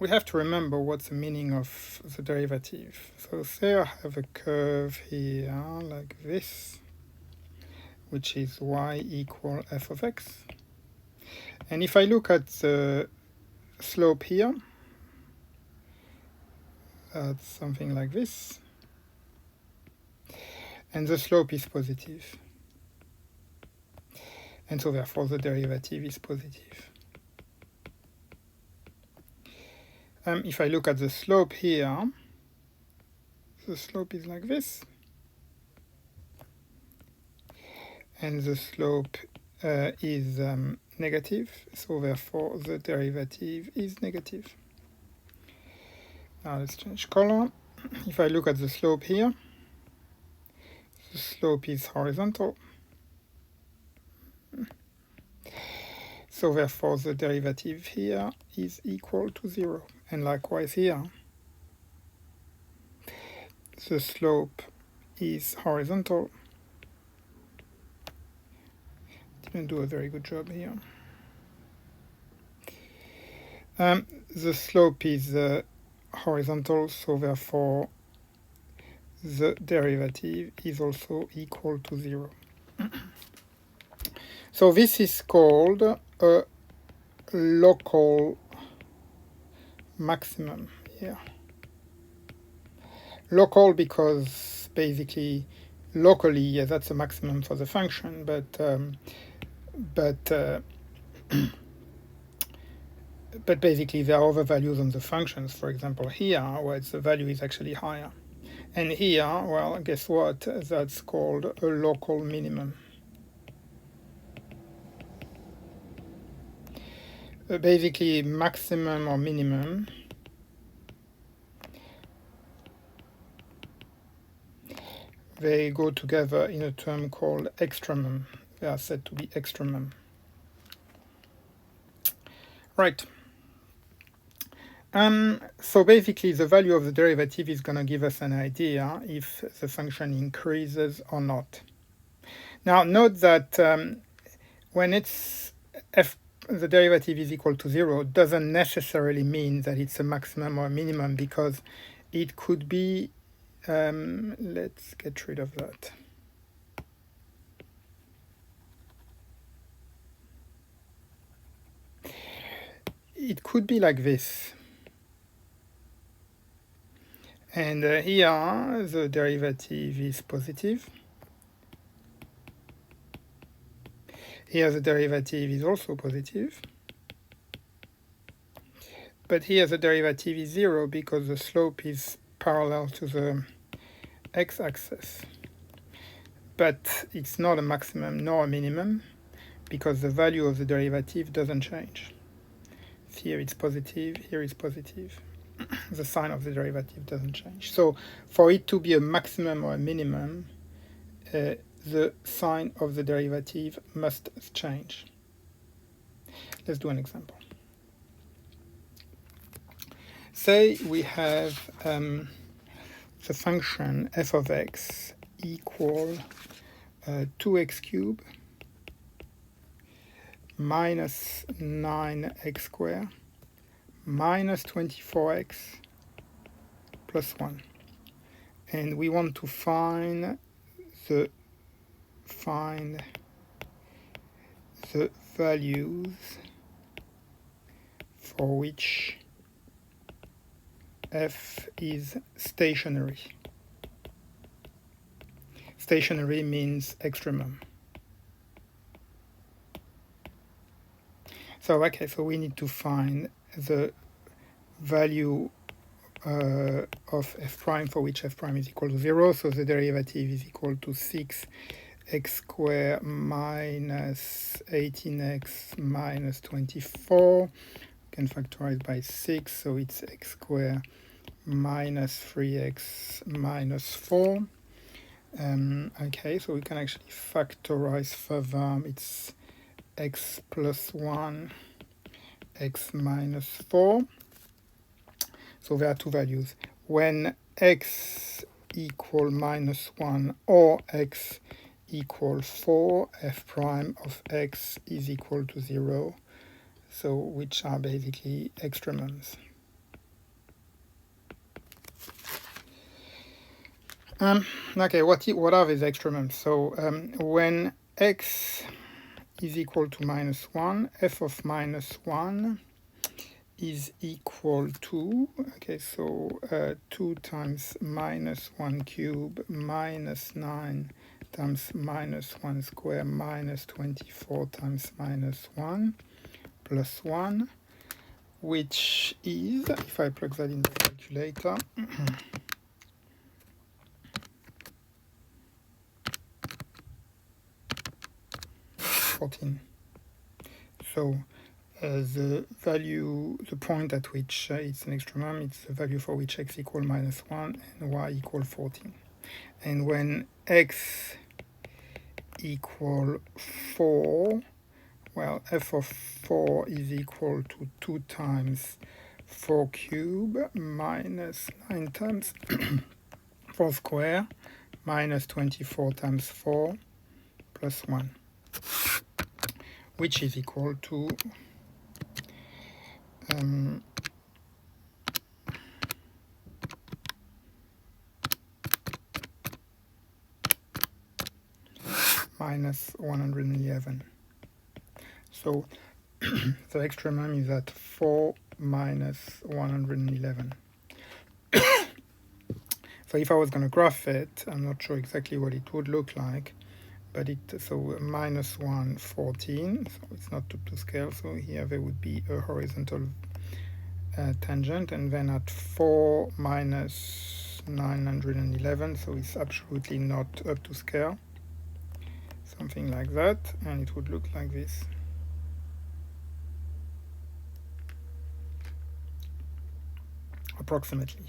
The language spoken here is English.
We have to remember what's the meaning of the derivative. So say I have a curve here like this, which is y equal f of x. And if I look at the slope here, that's something like this. And the slope is positive. And so therefore the derivative is positive. If I look at the slope here, the slope is like this. And the slope is negative, so therefore the derivative is negative. Now let's change color. If I look at the slope here, the slope is horizontal. So therefore the derivative here is equal to 0. And likewise here, the slope is horizontal. Didn't do a very good job here. The slope is horizontal, so therefore the derivative is also equal to 0. So this is called a local maximum here. Local because basically locally, yeah, that's a maximum for the function, but basically there are other values on the functions. For example, here, where the value is actually higher. And here, well, guess what? That's called a local minimum. Basically, maximum or minimum they go together in a term called extremum. They are said to be extremum. Right. So basically, the value of the derivative is going to give us an idea if the function increases or not. Now, note that when it's the derivative is equal to 0, doesn't necessarily mean that it's a maximum or a minimum, because it could be, let's get rid of that. It could be like this. And here, the derivative is positive. Here, the derivative is also positive. But here, the derivative is 0 because the slope is parallel to the x-axis. But it's not a maximum nor a minimum because the value of the derivative doesn't change. Here it's positive, here it's positive. The sign of the derivative doesn't change. So for it to be a maximum or a minimum, the sign of the derivative must change. Let's do an example. Say we have the function f of x equal 2x cubed minus 9x squared minus 24x plus 1. And we want to find the values for which f is stationary. Stationary means extremum. So okay, so we need to find the value of f prime for which f prime is equal to 0. So the derivative is equal to 6x squared minus 18x minus 24. We can factorize by 6, so it's x squared minus 3x minus 4. Okay, so we can actually factorize further. It's x plus 1, x minus 4. So there are two values. When x equal minus 1 or x equal 4, f prime of x is equal to 0. so which are basically extremums. Okay, what are these extremums? So when x is equal to -1, f of -1 is equal to, okay, so 2 times -1 cube minus 9 times -1 square minus 24 times -1 plus 1, which is, if I plug that in the calculator, 14. So the value, the point at which it's an extremum, it's the value for which x equal -1 and y equal 14. And when x equal 4, well, f of 4 is equal to 2 times 4 cube minus 9 times 4 square minus 24 times 4 plus 1, which is equal to minus 111. So the extremum is at 4 minus 111. So if I was going to graph it, I'm not sure exactly what it would look like, but so -1, 14, so it's not up to scale, so here there would be a horizontal tangent, and then at 4 minus 911, so it's absolutely not up to scale, something like that, and it would look like this. Approximately.